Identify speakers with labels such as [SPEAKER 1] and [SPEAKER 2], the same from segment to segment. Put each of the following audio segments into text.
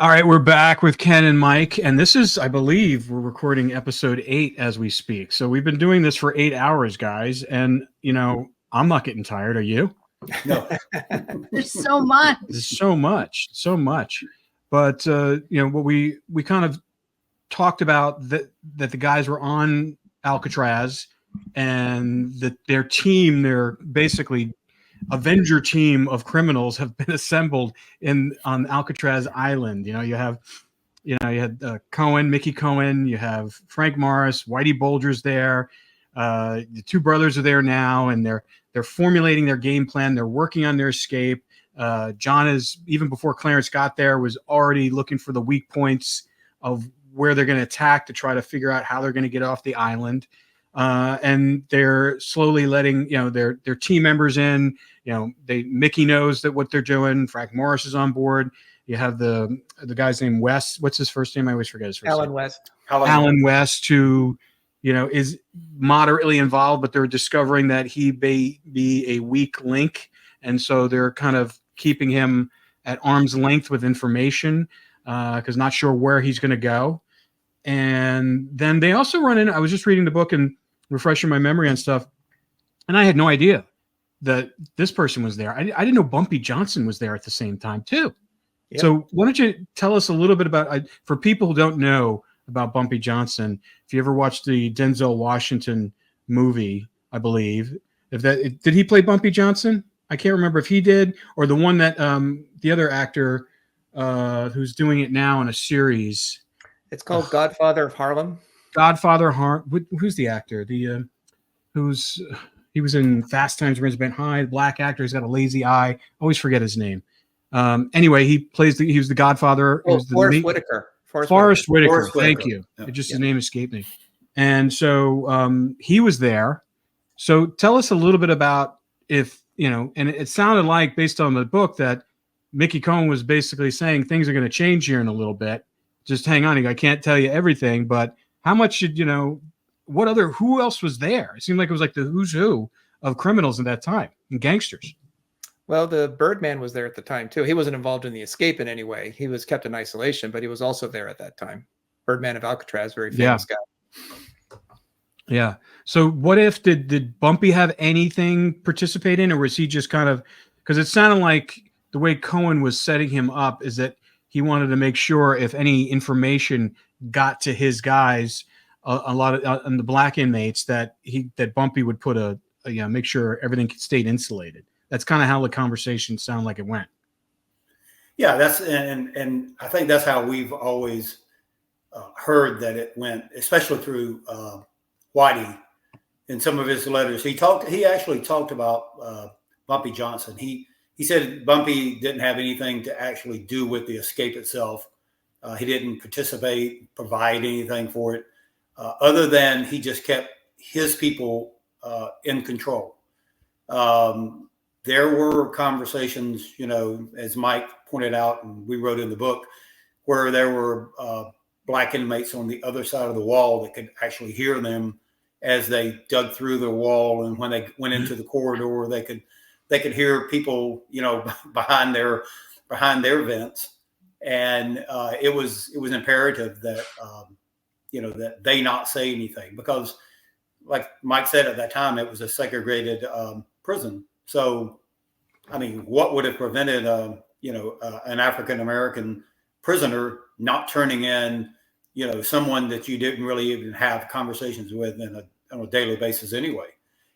[SPEAKER 1] All right, we're back with Ken and Mike, and this is, I believe, we're recording episode 8 as we speak. So we've been doing this for 8 hours, guys, and I'm not getting tired. Are you?
[SPEAKER 2] No.
[SPEAKER 3] There's so much.
[SPEAKER 1] There's so much. But what we kind of talked about that the guys were on Alcatraz, and that their team, their basically Avenger team of criminals, have been assembled on Alcatraz Island. You had Cohen, Mickey Cohen, you have Frank Morris, Whitey Bulger's there. The two brothers are there now, and they're formulating their game plan. They're working on their escape. John is, even before Clarence got there, was already looking for the weak points of where they're going to attack to try to figure out how they're going to get off the island. And they're slowly letting their team members in. Mickey knows that what they're doing. Frank Morris is on board. You have the guy's name West. What's his first name? I always forget his first name. Alan West, who is moderately involved, but they're discovering that he may be a weak link, and so they're kind of keeping him at arm's length with information because not sure where he's going to go. And then they also run in. I was just reading the book and refreshing my memory on stuff, and I had no idea that this person was there. I didn't know Bumpy Johnson was there at the same time too. Yep. So why don't you tell us a little bit about, for people who don't know about Bumpy Johnson, if you ever watched the Denzel Washington movie, I believe, did he play Bumpy Johnson? I can't remember if he did, or the one that the other actor who's doing it now in a series.
[SPEAKER 4] It's called Godfather of Harlem.
[SPEAKER 1] Who's the actor? He was in Fast Times at Ridgemont High. Black actor. He's got a lazy eye. Always forget his name. Anyway, he was the Godfather.
[SPEAKER 4] Forrest Whitaker.
[SPEAKER 1] Forrest Whitaker. Thank you. Yeah. His name escaped me. And so he was there. So tell us a little bit about and it sounded like, based on the book, that Mickey Cohen was basically saying things are going to change here in a little bit. Just hang on. I can't tell you everything, but how much should, who else was there? It seemed like it was like the who's who of criminals at that time and gangsters.
[SPEAKER 4] Well, the Birdman was there at the time too. He wasn't involved in the escape in any way. He was kept in isolation, but he was also there at that time. Birdman of Alcatraz, very famous guy.
[SPEAKER 1] Yeah. So what if, did Bumpy have anything participate in, or was he just kind of, because it sounded like the way Cohen was setting him up is that he wanted to make sure if any information got to his guys, a lot of and the black inmates, that Bumpy would put make sure everything stayed insulated. That's kind of how the conversation sounded like it went.
[SPEAKER 2] Yeah, and I think that's how we've always heard that it went, especially through Whitey in some of his letters. He actually talked about Bumpy Johnson. He said Bumpy didn't have anything to actually do with the escape itself. He didn't participate, provide anything for it, other than he just kept his people in control. There were conversations, as Mike pointed out, and we wrote in the book, where there were black inmates on the other side of the wall that could actually hear them as they dug through the wall, and when they went into the corridor, they could hear people, behind their vents, and it was imperative that that they not say anything, because, like Mike said, at that time it was a segregated prison. So, I mean, what would have prevented an African American prisoner not turning in someone that you didn't really even have conversations with on a daily basis anyway?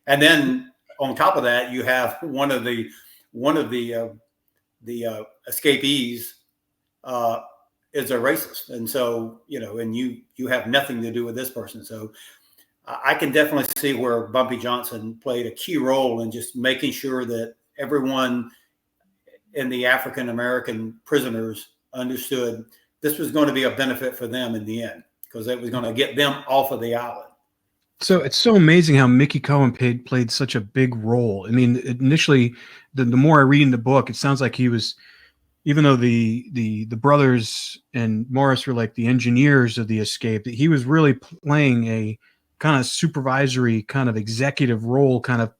[SPEAKER 2] And then on top of that, you have one of the escapees is a racist, and so and you have nothing to do with this person. So I can definitely see where Bumpy Johnson played a key role in just making sure that everyone in the African American prisoners understood this was going to be a benefit for them in the end, because it was going to get them off of the island.
[SPEAKER 1] So it's so amazing how Mickey Cohen played such a big role. I mean, initially, the more I read in the book, it sounds like he was, even though the brothers and Morris were like the engineers of the escape, that he was really playing a kind of supervisory, kind of executive role, kind of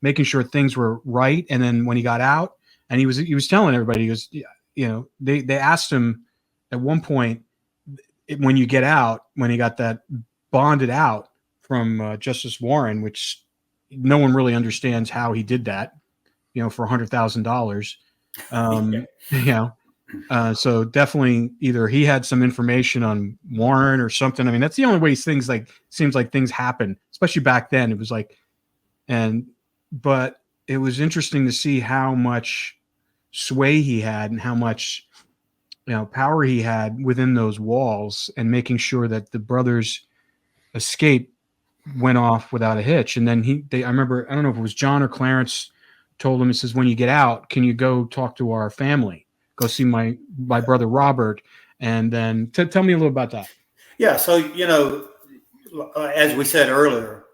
[SPEAKER 1] making sure things were right. And then when he got out, and he was telling everybody, he goes, they asked him, at one point, when you get out, when he got that bonded out from Justice Warren, which no one really understands how he did that, for $100,000. So definitely either he had some information on Warren or something. I mean, that's the only way seems like things happen, especially back then. It was like, but it was interesting to see how much sway he had and how much, power he had within those walls, and making sure that the brothers' escape went off without a hitch. And then I remember, I don't know if it was John or Clarence told him, he says, when you get out, can you go talk to our family? Go see my brother Robert. And then tell me a little about that.
[SPEAKER 2] Yeah. So, as we said earlier,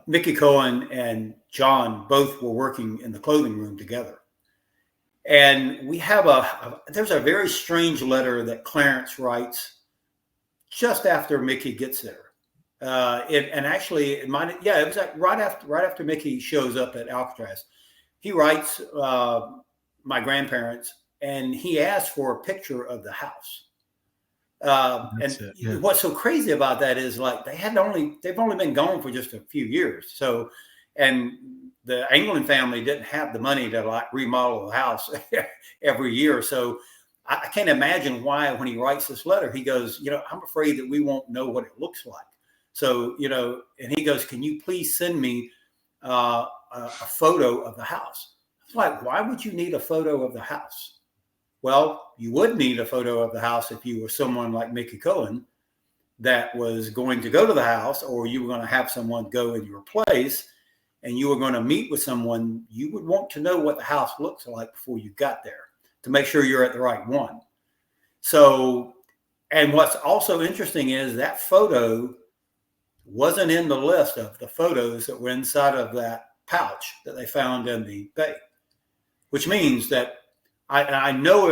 [SPEAKER 2] Mickey Cohen and John both were working in the clothing room together. And we have there's a very strange letter that Clarence writes just after Mickey gets there. It was right after Mickey shows up at Alcatraz. He writes my grandparents, and he asks for a picture of the house. What's so crazy about that is, like, they've only been gone for just a few years. So, and the Anglin family didn't have the money to like remodel the house every year. So I can't imagine why, when he writes this letter, he goes, I'm afraid that we won't know what it looks like. So, and he goes, can you please send me a photo of the house? It's like, why would you need a photo of the house? Well, you would need a photo of the house if you were someone like Mickey Cohen that was going to go to the house, or you were going to have someone go in your place and you were going to meet with someone. You would want to know what the house looks like before you got there to make sure you're at the right one. So, and what's also interesting is that photo wasn't in the list of the photos that were inside of that pouch that they found in the bay, which means that I know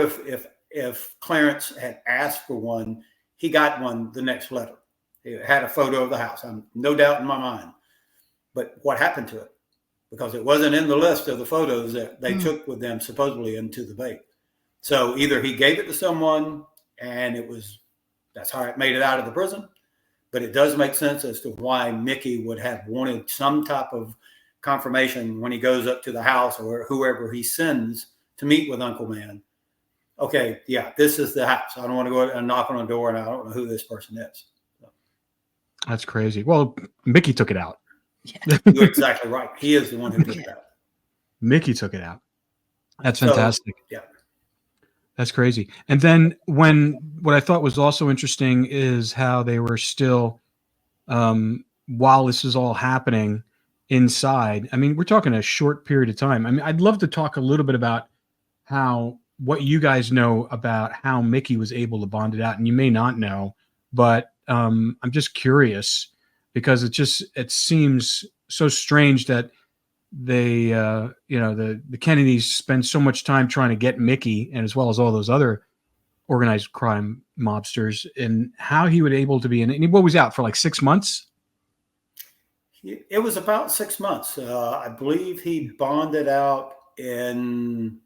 [SPEAKER 2] if Clarence had asked for one, he got one the next letter. It had a photo of the house. I'm no doubt in my mind. But what happened to it? Because it wasn't in the list of the photos that they took with them supposedly into the bay. So either he gave it to someone and that's how it made it out of the prison. But it does make sense as to why Mickey would have wanted some type of confirmation when he goes up to the house, or whoever he sends to meet with Uncle Man. Okay, yeah, this is the house. I don't want to go and knock on the door, and I don't know who this person is. So.
[SPEAKER 1] That's crazy. Well, Mickey took it out.
[SPEAKER 3] Yeah.
[SPEAKER 2] You're exactly right. He is the one who took it out.
[SPEAKER 1] Mickey took it out. That's fantastic.
[SPEAKER 2] So, yeah.
[SPEAKER 1] That's crazy. And then what I thought was also interesting is how they were still, while this is all happening inside, I mean, we're talking a short period of time. I mean, I'd love to talk a little bit about what you guys know about how Mickey was able to bond it out. And you may not know, but I'm just curious, because it seems so strange that they, the Kennedys spend so much time trying to get Mickey, and as well as all those other organized crime mobsters, and how he would able to be in. And what was out for like 6 months?
[SPEAKER 2] It was about 6 months. I believe he bonded out in,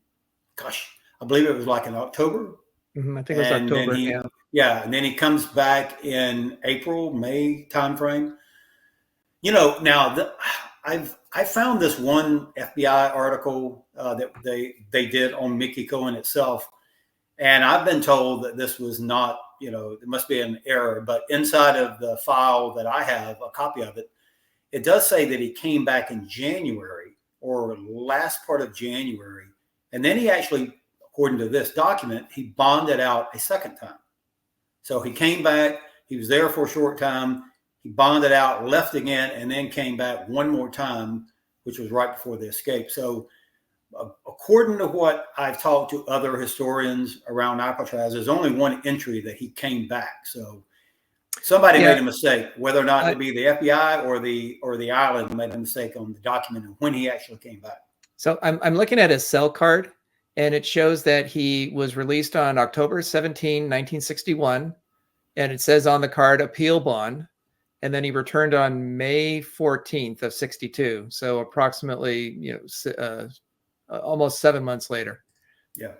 [SPEAKER 2] I believe it was like in October.
[SPEAKER 4] I think it was October.
[SPEAKER 2] And then he comes back in April, May timeframe. Now I found this one FBI article that they did on Mickey Cohen itself, and I've been told that this was not, it must be an error, but inside of the file that I have a copy of it, it does say that he came back in January, or last part of January, and then he actually, according to this document, he bonded out a second time. So he came back, he was there for a short time, he bonded out, left again, and then came back one more time, which was right before the escape. So according to what I've talked to other historians around Alcatraz, there's only one entry that he came back. So somebody made a mistake, whether or not it be the FBI or the island made a mistake on the document and when he actually came back.
[SPEAKER 4] So I'm looking at his cell card, and it shows that he was released on October 17, 1961. And it says on the card, appeal bond. And then he returned on May 14th of 62. So approximately, almost 7 months later.
[SPEAKER 2] Yeah.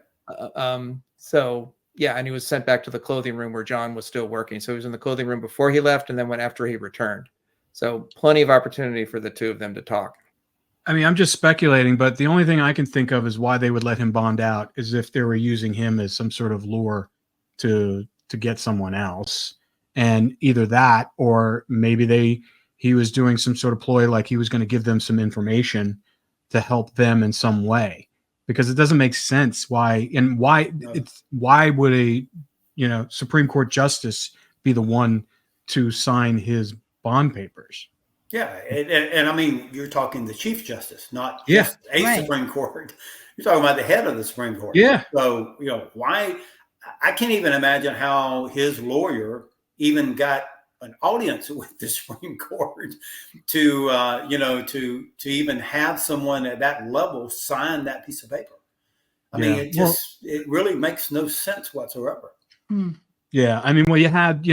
[SPEAKER 4] So yeah, and he was sent back to the clothing room where John was still working. So he was in the clothing room before he left, and then went after he returned. So plenty of opportunity for the two of them to talk.
[SPEAKER 1] I mean, I'm just speculating, but the only thing I can think of is why they would let him bond out is if they were using him as some sort of lure to get someone else. And either that, or maybe he was doing some sort of ploy, like he was going to give them some information to help them in some way, because it doesn't make sense why would a Supreme Court justice be the one to sign his bond papers?
[SPEAKER 2] Yeah, and I mean, you're talking the Chief Justice, not
[SPEAKER 1] Yeah.
[SPEAKER 2] just a
[SPEAKER 3] Right.
[SPEAKER 2] Supreme Court. You're talking about the head of the Supreme Court.
[SPEAKER 1] Yeah.
[SPEAKER 2] So, why? I can't even imagine how his lawyer even got an audience with the Supreme Court to even have someone at that level sign that piece of paper. I mean, it really makes no sense whatsoever.
[SPEAKER 1] Yeah, I mean, well, you had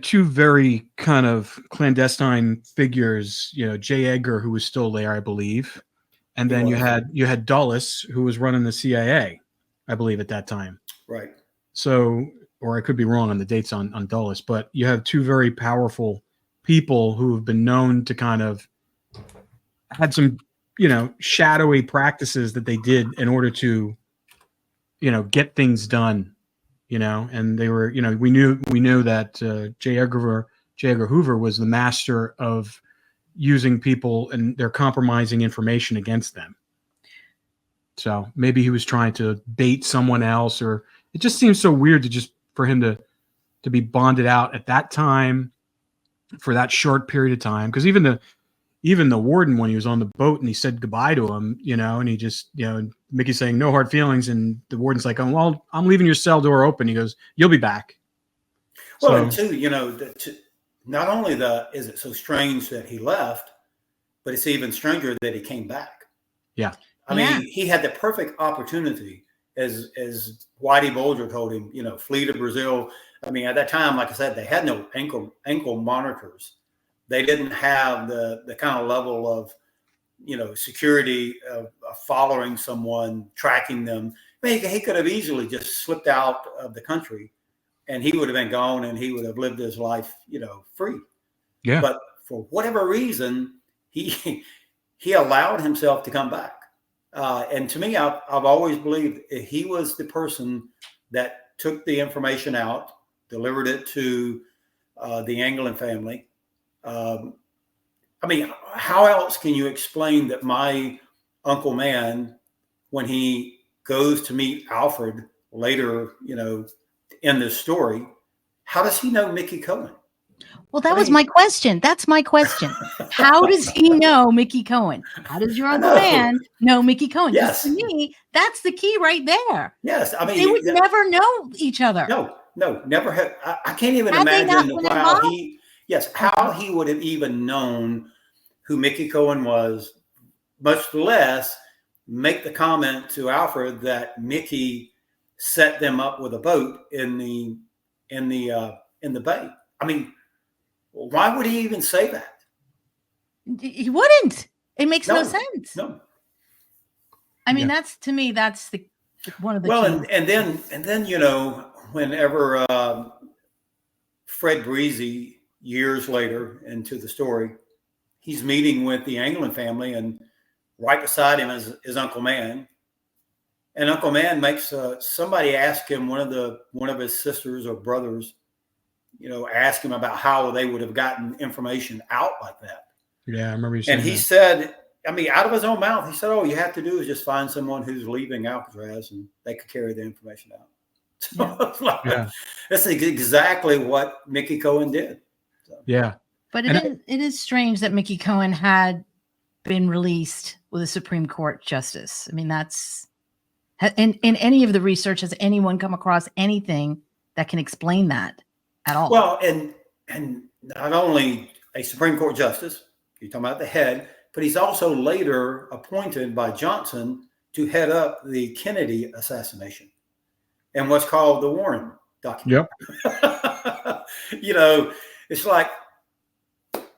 [SPEAKER 1] two very kind of clandestine figures, J. Edgar, who was still there, I believe, and then you had Dulles, who was running the CIA, I believe, at that time.
[SPEAKER 2] Right.
[SPEAKER 1] So, or I could be wrong on the dates on Dulles, but you have two very powerful people who have been known to kind of had some, shadowy practices that they did in order to, get things done. And they were, we knew that J. Edgar Hoover was the master of using people and they're compromising information against them. So maybe he was trying to bait someone else, or it just seems so weird for him to be bonded out at that time for that short period of time. Because even the warden, when he was on the boat and he said goodbye to him, and he just, Mickey's saying no hard feelings, and the warden's like, "Oh, well, I'm leaving your cell door open." He goes, "You'll be back."
[SPEAKER 2] Well, and two, not only is it so strange that he left, but it's even stranger that he came back.
[SPEAKER 1] Yeah.
[SPEAKER 2] I mean, he had the perfect opportunity, as Whitey Bulger told him, flee to Brazil. I mean, at that time, like I said, they had no ankle monitors. They didn't have the kind of level of, security of following someone, tracking them. I mean, he could have easily just slipped out of the country and he would have been gone and he would have lived his life, free.
[SPEAKER 1] Yeah.
[SPEAKER 2] But for whatever reason, he allowed himself to come back. And to me, I've always believed he was the person that took the information out, delivered it to the Anglin family. I mean, how else can you explain that my Uncle Man, when he goes to meet Alfred later, in this story, how does he know Mickey Cohen?
[SPEAKER 3] Well, that was my question. That's my question. How does he know Mickey Cohen? How does your Uncle Man know Mickey Cohen?
[SPEAKER 2] Yes.
[SPEAKER 3] To me, that's the key right there.
[SPEAKER 2] Yes. I mean,
[SPEAKER 3] they would never know each other.
[SPEAKER 2] No, never had. I can't even
[SPEAKER 3] Had they not
[SPEAKER 2] imagine
[SPEAKER 3] been
[SPEAKER 2] how
[SPEAKER 3] involved?
[SPEAKER 2] how he would have even known who Mickey Cohen was, much less make the comment to Alfred that Mickey set them up with a boat in the bay. I mean, why would he even say that?
[SPEAKER 3] He wouldn't. It makes no sense.
[SPEAKER 2] No.
[SPEAKER 3] I mean, that's the one of the
[SPEAKER 2] keys. and then whenever Fred Breezy, years later into the story, he's meeting with the Anglin family, and right beside him is his Uncle Man. And Uncle Man makes somebody ask him, one of his sisters or brothers, ask him about how they would have gotten information out like that.
[SPEAKER 1] Yeah, I remember you saying
[SPEAKER 2] And he
[SPEAKER 1] that.
[SPEAKER 2] said, I mean, out of his own mouth, he said, "Oh, you have to do is just find someone who's leaving Alcatraz, and they could carry the information out." So that's exactly what Mickey Cohen did. So.
[SPEAKER 1] Yeah.
[SPEAKER 3] But it is strange that Mickey Cohen had been released with a Supreme Court justice. I mean, that's in any of the research, has anyone come across anything that can explain that at all?
[SPEAKER 2] Well, and not only a Supreme Court justice, you're talking about the head, but he's also later appointed by Johnson to head up the Kennedy assassination and what's called the Warren document.
[SPEAKER 1] Yep.
[SPEAKER 2] It's like,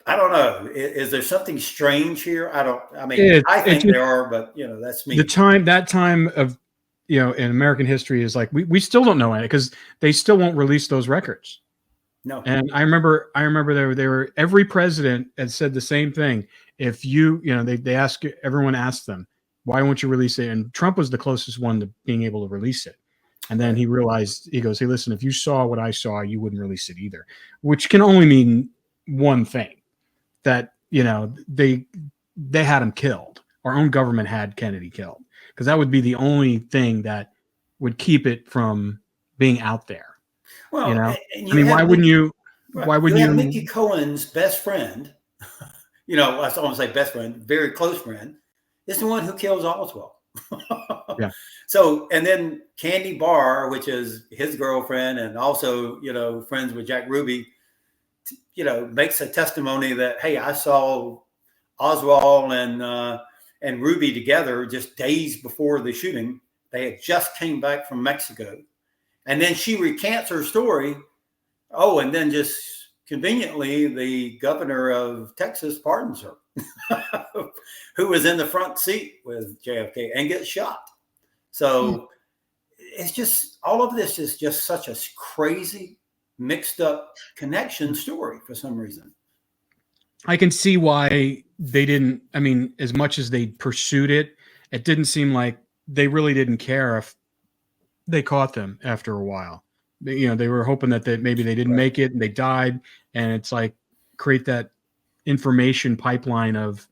[SPEAKER 2] I don't know. Is there something strange here? I think there are, but that's me.
[SPEAKER 1] That time of in American history is like we still don't know it because they still won't release those records.
[SPEAKER 2] No.
[SPEAKER 1] And I remember they were every president had said the same thing. If everyone asked them, why won't you release it? And Trump was the closest one to being able to release it. And then he realized, he goes, hey, listen, if you saw what I saw, you wouldn't release it either, which can only mean one thing, that, they had him killed. Our own government had Kennedy killed, because that would be the only thing that would keep it from being out there.
[SPEAKER 2] Well,
[SPEAKER 1] why wouldn't you?
[SPEAKER 2] Right.
[SPEAKER 1] Why wouldn't you?
[SPEAKER 2] Mickey Cohen's best friend, I don't want to say best friend, very close friend, is the one who kills Oswald.
[SPEAKER 1] Yeah.
[SPEAKER 2] So, and then Candy Barr, which is his girlfriend and also, friends with Jack Ruby, makes a testimony that, hey, I saw Oswald and Ruby together just days before the shooting. They had just came back from Mexico. And then she recants her story. Oh, and then just conveniently, the governor of Texas pardons her, who was in the front seat with JFK and gets shot. So it's just, all of this is just such a crazy, mixed up connection story for some reason.
[SPEAKER 1] I can see why they didn't, as much as they pursued it, it didn't seem like they really didn't care if they caught them after a while. They were hoping that maybe they didn't make it and they died. And it's like, create that information pipeline of,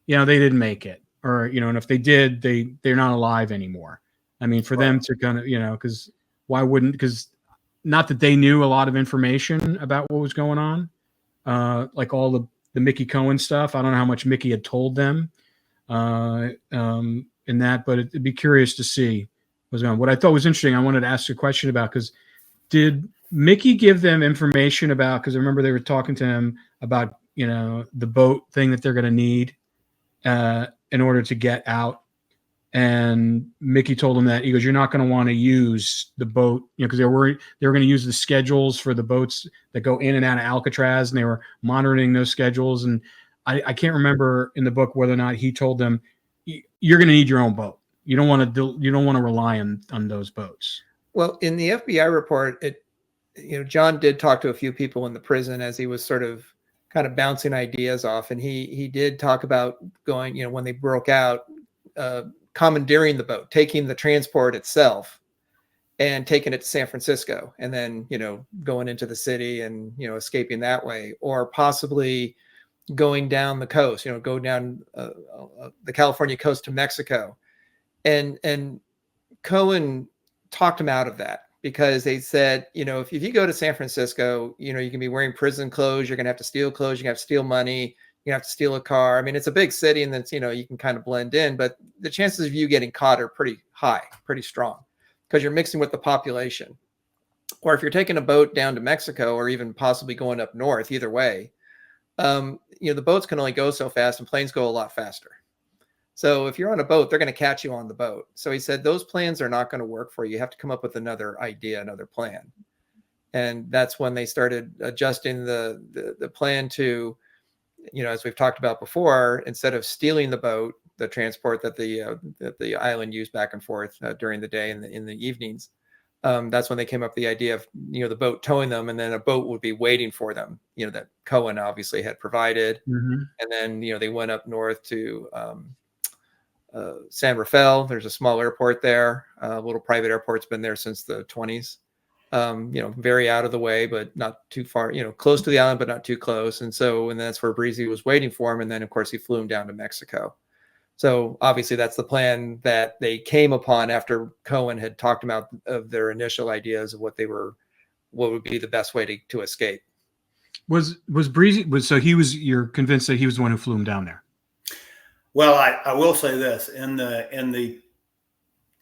[SPEAKER 1] they didn't make it, or, and if they did, they're not alive anymore. For them to kind of, because why wouldn't, because not that they knew a lot of information about what was going on. Like all the Mickey Cohen stuff. I don't know how much Mickey had told them in that, but it'd be curious to see what's going on. What I thought was interesting, I wanted to ask a question about, because did Mickey give them information about, because I remember they were talking to him about, the boat thing that they're going to need in order to get out. And Mickey told him that, he goes, you're not going to want to use the boat, because they were worried they were going to use the schedules for the boats that go in and out of Alcatraz, and they were monitoring those schedules. And I can't remember in the book whether or not he told them, you're going to need your own boat. You don't want to rely on those boats.
[SPEAKER 4] Well, in the FBI report, John did talk to a few people in the prison as he was sort of kind of bouncing ideas off, and he did talk about going, when they broke out, commandeering the boat, taking the transport itself and taking it to San Francisco, and then, going into the city and, escaping that way, or possibly going down the coast, go down the California coast to Mexico. And Cohen talked him out of that, because they said, if you go to San Francisco, you can be wearing prison clothes, you're going to have to steal clothes, you have to steal money, you have to steal a car. It's a big city, and that's, you can kind of blend in, but the chances of you getting caught are pretty high, pretty strong, because you're mixing with the population. Or if you're taking a boat down to Mexico, or even possibly going up north, either way, the boats can only go so fast, and planes go a lot faster. So if you're on a boat, they're going to catch you on the boat. So he said, those plans are not going to work for you. You have to come up with another idea, another plan. And that's when they started adjusting the plan to, as we've talked about before, instead of stealing the boat, the transport that the island used back and forth during the day and in the evenings, that's when they came up with the idea of, the boat towing them, and then a boat would be waiting for them, that Cohen obviously had provided. Mm-hmm. And then, they went up north to San Rafael. There's a small airport there, a little private airport's been there since the 20s. Very out of the way, but not too far, close to the island, but not too close. And that's where Breezy was waiting for him. And then, of course, he flew him down to Mexico. So obviously that's the plan that they came upon after Cohen had talked about of their initial ideas of what would be the best way to escape.
[SPEAKER 1] Was Breezy, you're convinced that he was the one who flew him down there?
[SPEAKER 2] Well, I will say this, in the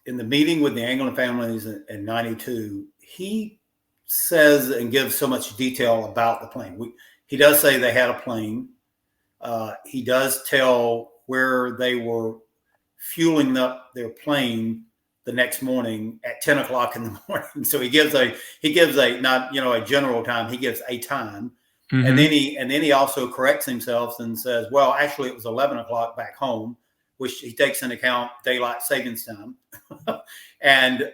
[SPEAKER 2] meeting with the Anglin families in 92, he says and gives so much detail about the plane. He does say they had a plane. He does tell where they were fueling up their plane the next morning at 10 o'clock in the morning. So he gives a not, a general time, he gives a time. Mm-hmm. And then he also corrects himself and says, well, actually it was 11 o'clock back home, which he takes into account daylight savings time. And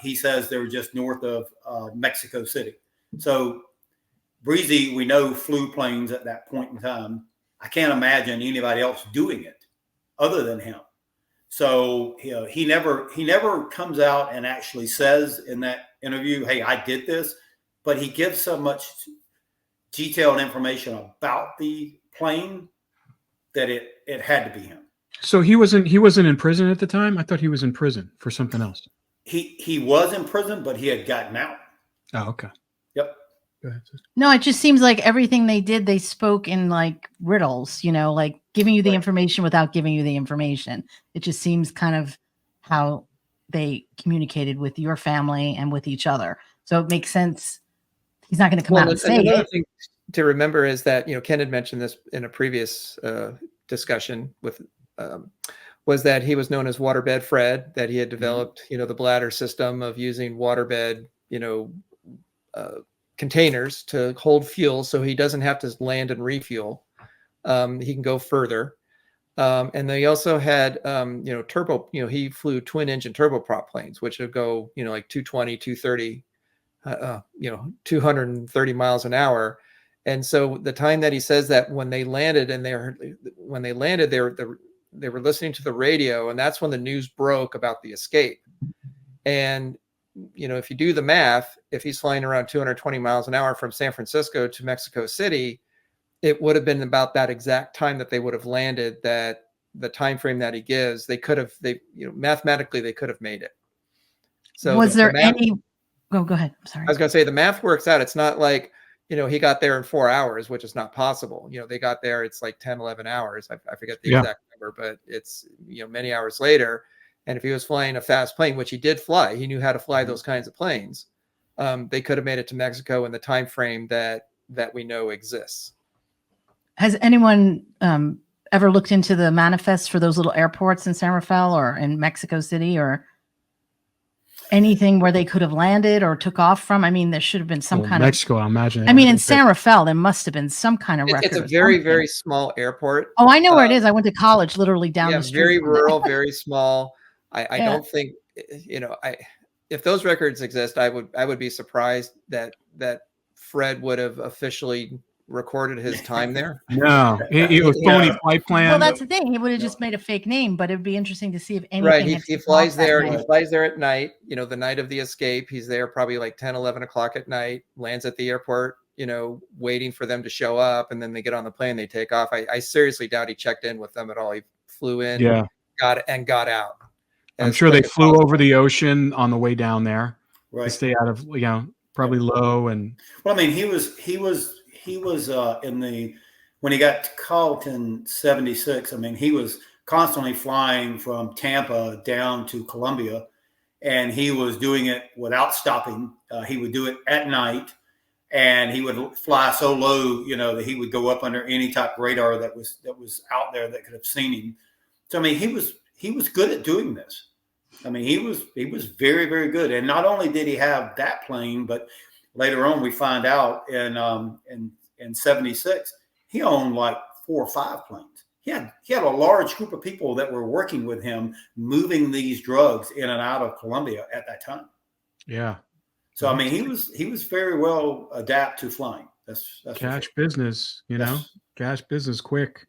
[SPEAKER 2] he says they were just north of Mexico City. So Breezy, we know, flew planes at that point in time. I can't imagine anybody else doing it other than him. So, you know, he never comes out and actually says in that interview, hey, I did this, but he gives so much detailed information about the plane that it had to be him.
[SPEAKER 1] So he wasn't in prison at the time? I thought he was in prison for something else.
[SPEAKER 2] He was in prison, but he had gotten out.
[SPEAKER 1] Oh, okay.
[SPEAKER 2] Yep.
[SPEAKER 1] Go ahead.
[SPEAKER 3] No, it just seems like everything they did, they spoke in like riddles, you know, like giving you the information without giving you the information. It just seems kind of how they communicated with your family and with each other. So it makes sense. He's not going to come out and say
[SPEAKER 4] another
[SPEAKER 3] it.
[SPEAKER 4] thing to remember is that, you know, Ken had mentioned this in a previous discussion with, was that he was known as Waterbed Fred, that he had developed, you know, the bladder system of using waterbed, you know, containers to hold fuel, so he doesn't have to land and refuel. He can go further. And they also had, you know, turbo, you know, he flew twin engine turboprop planes, which would go, you know, like 220, 230, you know, 230 miles an hour. And so the time that he says that when they landed they were listening to the radio, and that's when the news broke about the escape. And, you know, if you do the math, if he's flying around 220 miles an hour from San Francisco to Mexico City, it would have been about that exact time that they would have landed, that the time frame that he gives, you know, mathematically they could have made it. So
[SPEAKER 3] was there any, go ahead. I'm sorry.
[SPEAKER 4] I was going to say the math works out. It's not like, you know, he got there in 4 hours, which is not possible. You know, they got there, it's like 10, 11 hours. I forget the exact number, but it's, you know, many hours later. And if he was flying a fast plane, which he did fly, he knew how to fly those kinds of planes. They could have made it to Mexico in the time frame that we know exists.
[SPEAKER 3] Has anyone ever looked into the manifests for those little airports in San Rafael or in Mexico City, or anything where they could have landed or took off from? I mean, there should have been some kind
[SPEAKER 1] Mexico, I imagine.
[SPEAKER 3] I mean, in San Rafael, there must have been some kind of record.
[SPEAKER 4] It's a very, very small airport.
[SPEAKER 3] Oh, I know where it is. I went to college literally down the street.
[SPEAKER 4] Very rural, very small. I don't think, you know, if those records exist, I would be surprised that Fred would have officially recorded his time there.
[SPEAKER 1] No, it was phony flight plan.
[SPEAKER 3] Well, that's the thing. He would have just made a fake name, but it'd be interesting to see if anything.
[SPEAKER 4] Right. He flies there. He flies there at night, you know, the night of the escape. He's there probably like 10, 11 o'clock at night, lands at the airport, you know, waiting for them to show up. And then they get on the plane, they take off. I seriously doubt he checked in with them at all. He flew in, got out.
[SPEAKER 1] I'm sure they flew over the ocean on the way down there.
[SPEAKER 2] Right.
[SPEAKER 1] To stay out of, you know, probably low. And
[SPEAKER 2] well, I mean, he was in the, when he got to Carlton 76, I mean, he was constantly flying from Tampa down to Columbia, and he was doing it without stopping. He would do it at night, and he would fly so low, you know, that he would go up under any type of radar that was out there that could have seen him. So, I mean, he was good at doing this. I mean, he was very, very good. And not only did he have that plane, but later on we find out in 76, he owned like 4 or 5 planes. He had a large group of people that were working with him, moving these drugs in and out of Colombia at that time.
[SPEAKER 1] Yeah.
[SPEAKER 2] So I mean, he was very well adept to flying. That's
[SPEAKER 1] cash business, you know, cash business quick.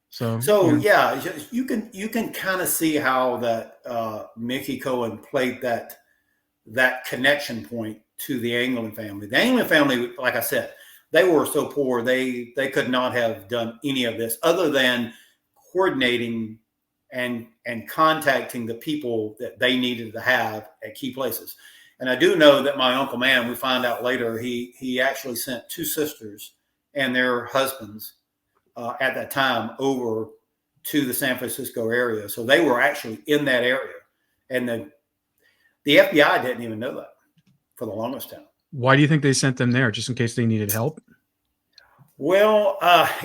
[SPEAKER 1] So
[SPEAKER 2] yeah, you can kind of see how that Mickey Cohen played that connection point to the Anglin family. The Anglin family, like I said, they were so poor they could not have done any of this other than coordinating and contacting the people that they needed to have at key places. And I do know that my Uncle Man, we find out later, he actually sent 2 sisters and their husbands at that time over to the San Francisco area. So they were actually in that area. And the FBI didn't even know that for the longest time.
[SPEAKER 1] Why do you think they sent them there? Just in case they needed help?
[SPEAKER 2] Well,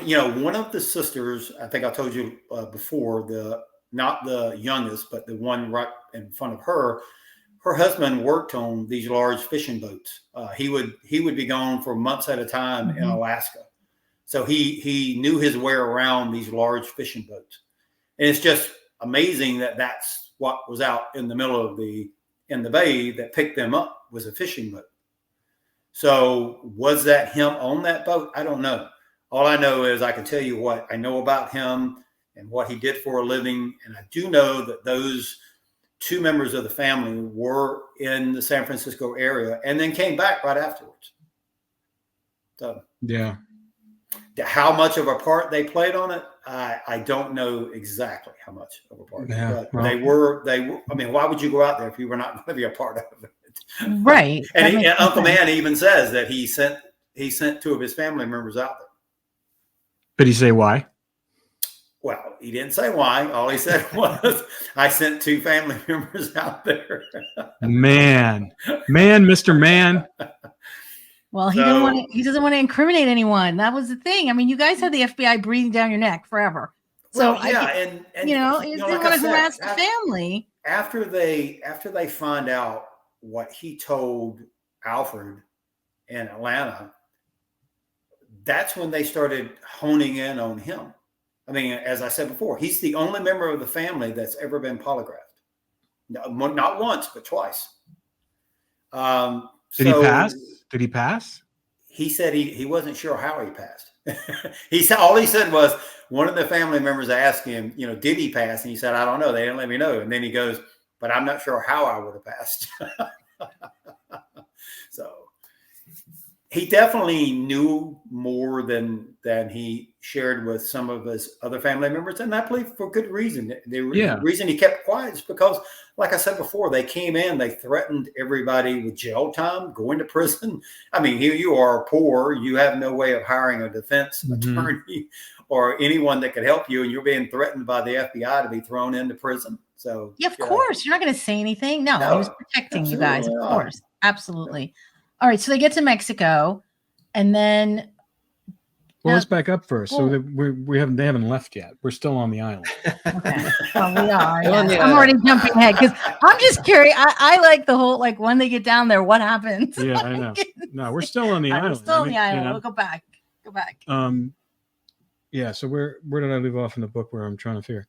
[SPEAKER 2] you know, one of the sisters, I think I told you before, not the youngest, but the one right in front of her husband worked on these large fishing boats. He would be gone for months at a time in Alaska. So he knew his way around these large fishing boats. And it's just amazing that that's what was out in the middle of in the bay that picked them up, was a fishing boat. So was that him on that boat? I don't know. All I know is I can tell you what I know about him and what he did for a living. And I do know that those two members of the family were in the San Francisco area and then came back right afterwards. So
[SPEAKER 1] Yeah.
[SPEAKER 2] how much of a part they played on it, I don't know exactly how much of a part.
[SPEAKER 1] Yeah,
[SPEAKER 2] But
[SPEAKER 1] well,
[SPEAKER 2] they were. I mean, why would you go out there if you were not going to be a part of it?
[SPEAKER 3] Right.
[SPEAKER 2] And Uncle Man even says that he sent two of his family members out there.
[SPEAKER 1] Did he say why?
[SPEAKER 2] Well, he didn't say why. All he said was, "I sent two family members out there."
[SPEAKER 1] Man, Mr. Man.
[SPEAKER 3] Well, he doesn't want to incriminate anyone. That was the thing. I mean, you guys had the FBI breathing down your neck forever. So
[SPEAKER 2] well, yeah, and
[SPEAKER 3] you didn't want to harass the family.
[SPEAKER 2] After they find out what he told Alfred in Atlanta, that's when they started honing in on him. I mean, as I said before, he's the only member of the family that's ever been polygraphed. Not once, but twice.
[SPEAKER 1] Did he pass? Did he pass?
[SPEAKER 2] He said he wasn't sure how he passed. All he said was, one of the family members asked him, did he pass? And he said, I don't know. They didn't let me know. And then he goes, but I'm not sure how I would have passed. So he definitely knew more than he shared with some of his other family members. And I believe for good reason. The reason he kept quiet is because, like I said before, they came in, they threatened everybody with jail time, going to prison. I mean, here you are poor. You have no way of hiring a defense attorney or anyone that could help you. And you're being threatened by the FBI to be thrown into prison. So,
[SPEAKER 3] yeah, of course. You're not going to say anything. No, he was protecting you guys. Of course. Absolutely. All right. So they get to Mexico and then.
[SPEAKER 1] Well, let's back up first. So they haven't left yet. We're still on the island.
[SPEAKER 3] Okay. Well, we are. Yeah. I'm already jumping ahead because I'm just curious. I like the whole, like, when they get down there, what happens?
[SPEAKER 1] Yeah, I know. No, we're still on the island.
[SPEAKER 3] We're still on the island. We'll go back.
[SPEAKER 1] Yeah. So where did I leave off in the book where I'm trying to figure?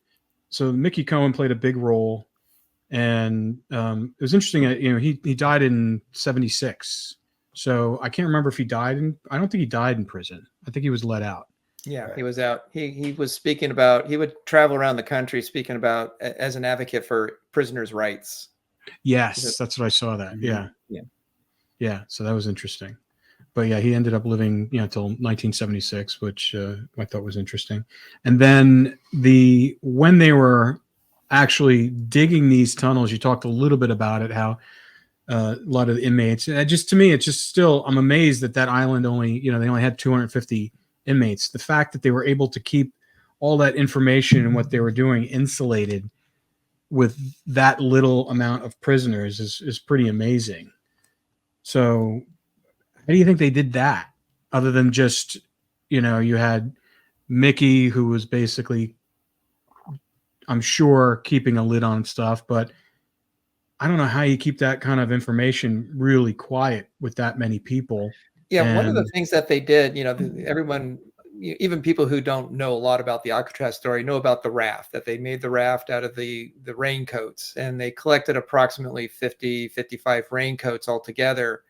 [SPEAKER 1] So Mickey Cohen played a big role, and it was interesting. He died in 1976. So I can't remember if he died I don't think he died in prison. I think he was let out.
[SPEAKER 4] Yeah, he was out. He was speaking about, he would travel around the country speaking about as an advocate for prisoners' rights.
[SPEAKER 1] Yes, that's what I saw that. Yeah. So that was interesting. But yeah, he ended up living, till 1976, which I thought was interesting. And then when they were actually digging these tunnels, you talked a little bit about it, how a lot of the inmates, to me, it's just still, I'm amazed that island only, they only had 250 inmates. The fact that they were able to keep all that information and what they were doing insulated with that little amount of prisoners is pretty amazing. So how do you think they did that? Other than just, you had Mickey, who was basically, I'm sure, keeping a lid on stuff, but I don't know how you keep that kind of information really quiet with that many people.
[SPEAKER 4] Yeah, one of the things that they did, everyone, even people who don't know a lot about the Alcatraz story, know about the raft, that they made the raft out of the raincoats, and they collected approximately 55 raincoats altogether,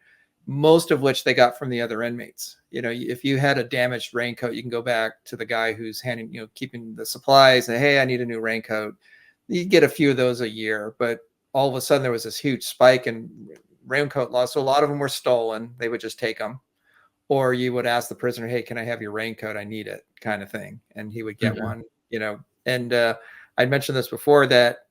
[SPEAKER 4] most of which they got from the other inmates. If you had a damaged raincoat, you can go back to the guy who's handing, keeping the supplies, and hey, I need a new raincoat. You get a few of those a year, but all of a sudden there was this huge spike in raincoat loss. So a lot of them were stolen. They would just take them. Or you would ask the prisoner, hey, can I have your raincoat? I need it, kind of thing. And he would get one, and I'd mentioned this before that,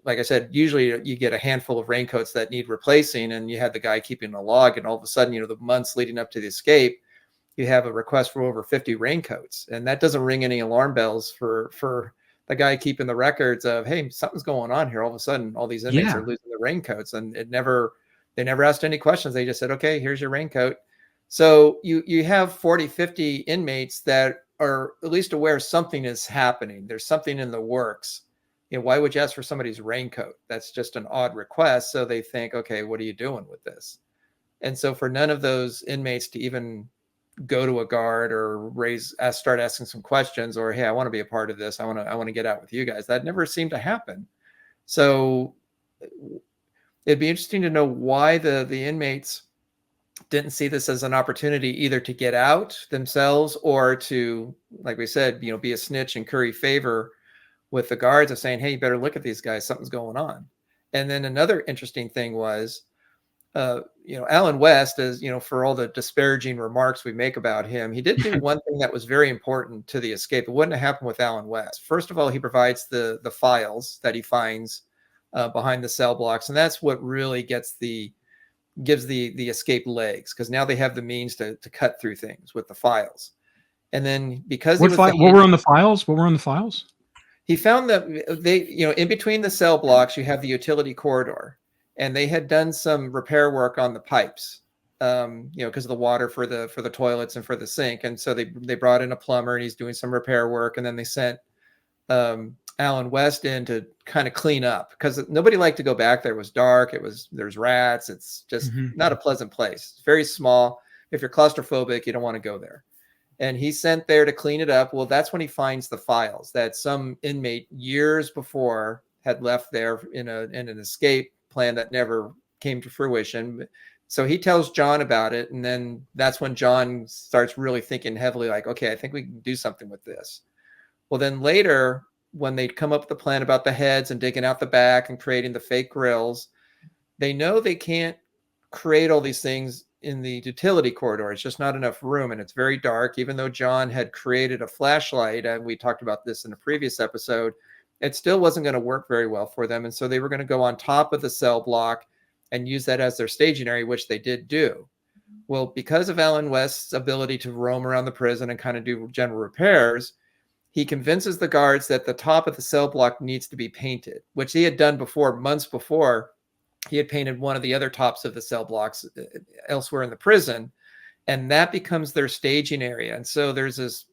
[SPEAKER 4] like I said, usually you get a handful of raincoats that need replacing, and you had the guy keeping a log, and all of a sudden, the months leading up to the escape, you have a request for over 50 raincoats. And that doesn't ring any alarm bells for the guy keeping the records of, hey, something's going on here. All of a sudden, all these inmates are losing their raincoats, and they never asked any questions. They just said, okay, here's your raincoat. So you have 40, 50 inmates that are at least aware something is happening. There's something in the works. Why would you ask for somebody's raincoat? That's just an odd request. So they think, okay, what are you doing with this? And so for none of those inmates to even go to a guard or start asking some questions, or, hey, I want to be a part of this. I want to get out with you guys. That never seemed to happen. So it'd be interesting to know why the inmates didn't see this as an opportunity either to get out themselves or to, like we said, be a snitch and curry favor with the guards of saying, hey, you better look at these guys. Something's going on. And then another interesting thing was, Alan West, as for all the disparaging remarks we make about him, he did do one thing that was very important to the escape. It wouldn't have happened with Alan West. First of all, he provides the files that he finds behind the cell blocks, and that's what really gives the escape legs, because now they have the means to cut through things with the files. And then because
[SPEAKER 1] what were on the files? What were on the files?
[SPEAKER 4] He found that they, in between the cell blocks, you have the utility corridor, and they had done some repair work on the pipes, because of the water for the toilets and for the sink. And so they brought in a plumber, and he's doing some repair work. And then they sent Alan West in to kind of clean up, because nobody liked to go back there. It was dark. There's rats. It's just not a pleasant place. It's very small. If you're claustrophobic, you don't want to go there. And he's sent there to clean it up. Well, that's when he finds the files that some inmate years before had left there in an escape plan that never came to fruition. So he tells John about it. And then that's when John starts really thinking heavily, like, okay, I think we can do something with this. Well, then later, when they come up with the plan about the heads and digging out the back and creating the fake grills, they know they can't create all these things in the utility corridor. It's just not enough room, and it's very dark. Even though John had created a flashlight, and we talked about this in a previous episode, it still wasn't going to work very well for them. And so they were going to go on top of the cell block and use that as their staging area, which they did do. Well, because of Alan West's ability to roam around the prison and kind of do general repairs, he convinces the guards that the top of the cell block needs to be painted, which he had done before. Months before, he had painted one of the other tops of the cell blocks elsewhere in the prison, and that becomes their staging area. And so there's this,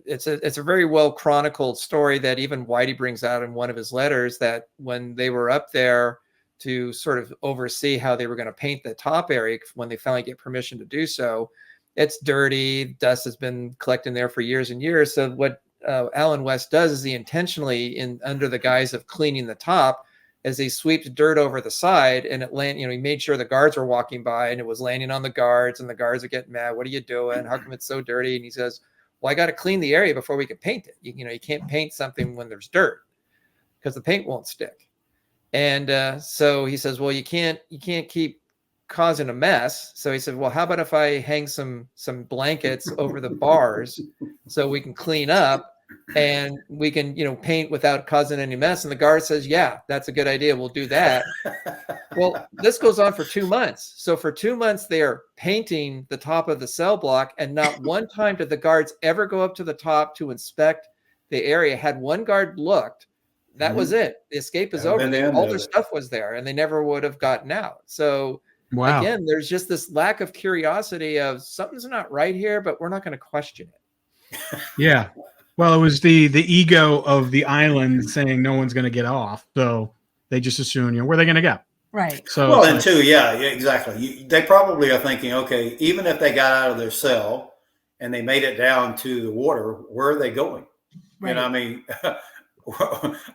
[SPEAKER 4] it's a very well chronicled story that even Whitey brings out in one of his letters, that when they were up there to sort of oversee how they were going to paint the top area, when they finally get permission to do so, it's dirty. Dust has been collecting there for years and years. So what Alan West does is he intentionally, under the guise of cleaning the top, as he sweeps dirt over the side, and he made sure the guards were walking by, and it was landing on the guards, and the guards are getting mad. What are you doing? How come it's so dirty? And he says, well, I got to clean the area before we can paint it. You can't paint something when there's dirt, because the paint won't stick. And so he says, well, you can't keep causing a mess. So he said, well, how about if I hang some blankets over the bars so we can clean up, and we can, paint without causing any mess? And the guard says, yeah, that's a good idea. We'll do that. Well, this goes on for 2 months. So for 2 months, they are painting the top of the cell block, and not one time did the guards ever go up to the top to inspect the area. Had one guard looked, that was it. The escape is over. All their stuff was there, and they never would have gotten out. So again, there's just this lack of curiosity of something's not right here, but we're not going to question it.
[SPEAKER 1] Yeah. Well, it was the ego of the island saying no one's going to get off, so they just assume, where are they going to go?
[SPEAKER 3] Right.
[SPEAKER 1] So,
[SPEAKER 2] well, and two, yeah, exactly. They probably are thinking, okay, even if they got out of their cell and they made it down to the water, where are they going?
[SPEAKER 3] Right.
[SPEAKER 2] I mean,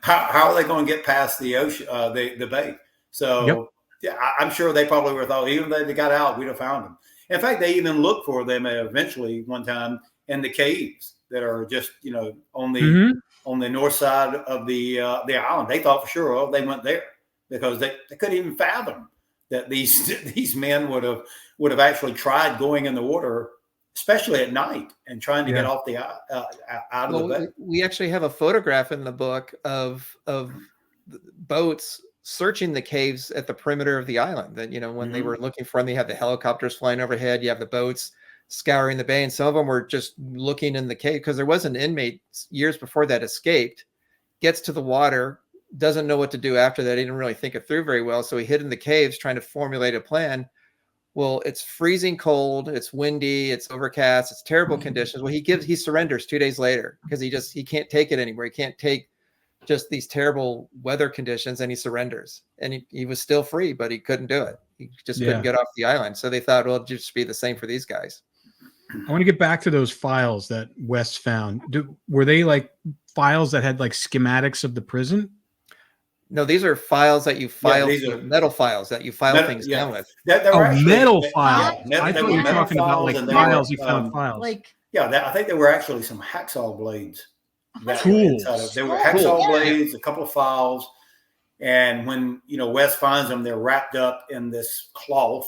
[SPEAKER 2] how are they going to get past the ocean, the bay? So, yeah, I'm sure they probably were thought, even if they got out, we'd have found them. In fact, they even looked for them eventually one time in the caves that are just, on the north side of the island. They thought for sure they went there, because they couldn't even fathom that these men would have actually tried going in the water, especially at night, and trying to get off the out of the bay.
[SPEAKER 4] We actually have a photograph in the book of boats searching the caves at the perimeter of the island. That when they were looking for them, they had the helicopters flying overhead. You have the boats scouring the bay, and some of them were just looking in the cave, because there was an inmate years before that escaped, gets to the water, doesn't know what to do after that. He didn't really think it through very well, so he hid in the caves trying to formulate a plan. Well, it's freezing cold, it's windy, it's overcast, it's terrible conditions. Well, he surrenders 2 days later, because he can't take it anymore. He can't take just these terrible weather conditions, and he surrenders. And he was still free, but he couldn't do it. He just couldn't get off the island. So they thought, well, it'll just be the same for these guys.
[SPEAKER 1] I want to get back to those files that West found. Were they like files that had like schematics of the prison?
[SPEAKER 4] No, these are files that you file,
[SPEAKER 2] these are
[SPEAKER 4] metal files that you file things down with.
[SPEAKER 1] Metal files.
[SPEAKER 2] Yeah,
[SPEAKER 1] I thought you were talking about like files. You found files.
[SPEAKER 3] Like,
[SPEAKER 2] I think there were actually some hacksaw blades.
[SPEAKER 1] Tools.
[SPEAKER 2] There were hacksaw blades, a couple of files, and when Wes finds them, they're wrapped up in this cloth,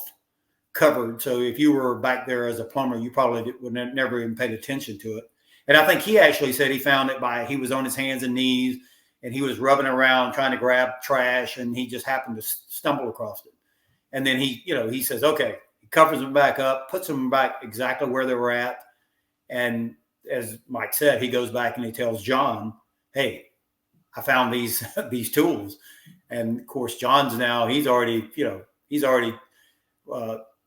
[SPEAKER 2] covered. So if you were back there as a plumber, you probably would never even paid attention to it. And I think he actually said he found it he was on his hands and knees, and he was rubbing around trying to grab trash, and he just happened to stumble across it. And then he says, okay, he covers them back up, puts them back exactly where they were at. And as Mike said, he goes back and he tells John, hey, I found these tools. And of course, John's now, he's already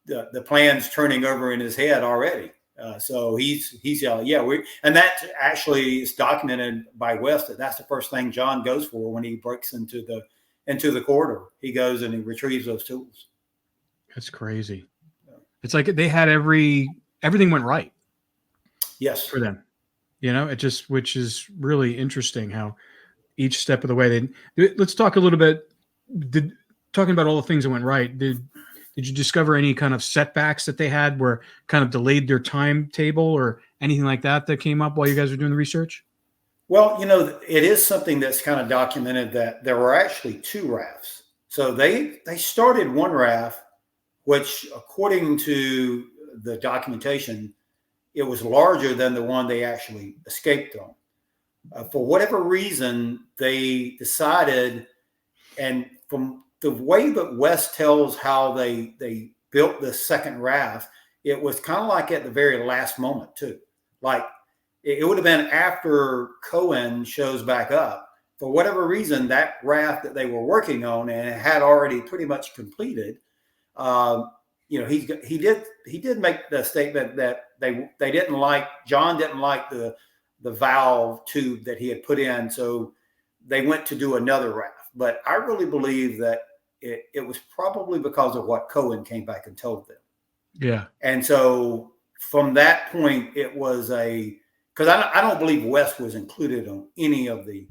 [SPEAKER 2] the plan's turning over in his head already. So he's yelling, and that actually is documented by West. That's the first thing John goes for when he breaks into the corridor. He goes and he retrieves those tools.
[SPEAKER 1] That's crazy. It's like they had everything went right.
[SPEAKER 2] Yes,
[SPEAKER 1] for them. Which is really interesting how each step of the way let's talk a little bit. Talking about all the things that went right. Did you discover any kind of setbacks that they had where kind of delayed their timetable or anything like that came up while you guys were doing the research?
[SPEAKER 2] Well, it is something that's kind of documented that there were actually two rafts. So they started one raft, which according to the documentation, it was larger than the one they actually escaped on. For whatever reason, they decided, and from the way that West tells how they built the second raft, it was kind of like at the very last moment too. Like it would have been after Cohen shows back up. For whatever reason, that raft that they were working on and had already pretty much completed, he did make the statement that John didn't like the valve tube that he had put in, so they went to do another raft. But I really believe that it was probably because of what Cohen came back and told them. Yeah. And so from that point, it was because I don't believe West was included on any of the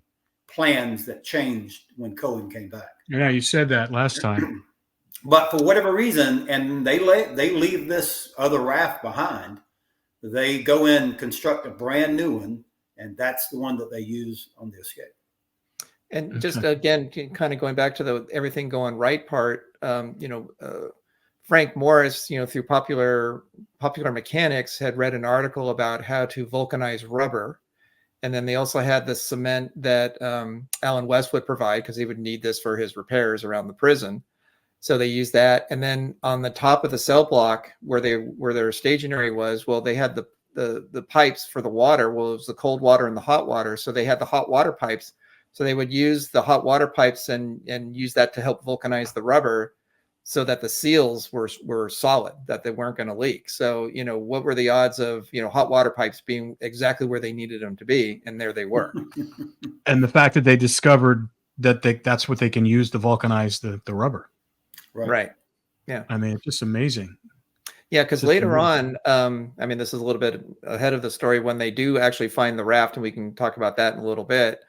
[SPEAKER 2] plans that changed when Cohen came back.
[SPEAKER 1] Yeah, you said that last time.
[SPEAKER 2] But for whatever reason, and they leave this other raft behind, they go in, construct a brand new one, and that's the one that they use on the escape.
[SPEAKER 4] And just again, kind of going back to the everything going right part, Frank Morris, through popular mechanics, had read an article about how to vulcanize rubber. And then they also had the cement that Alan West would provide because he would need this for his repairs around the prison. So they used that. And then on the top of the cell block where their staging area was, well, they had the pipes for the water. Well, it was the cold water and the hot water. So they had the hot water pipes. So they would use the hot water pipes and use that to help vulcanize the rubber so that the seals were solid, that they weren't going to leak. So, what were the odds of, hot water pipes being exactly where they needed them to be? And there they were.
[SPEAKER 1] And the fact that they discovered that that's what they can use to vulcanize the rubber.
[SPEAKER 4] Right. Yeah.
[SPEAKER 1] I mean, it's just amazing.
[SPEAKER 4] Yeah, because later on, this is a little bit ahead of the story when they do actually find the raft, and we can talk about that in a little bit.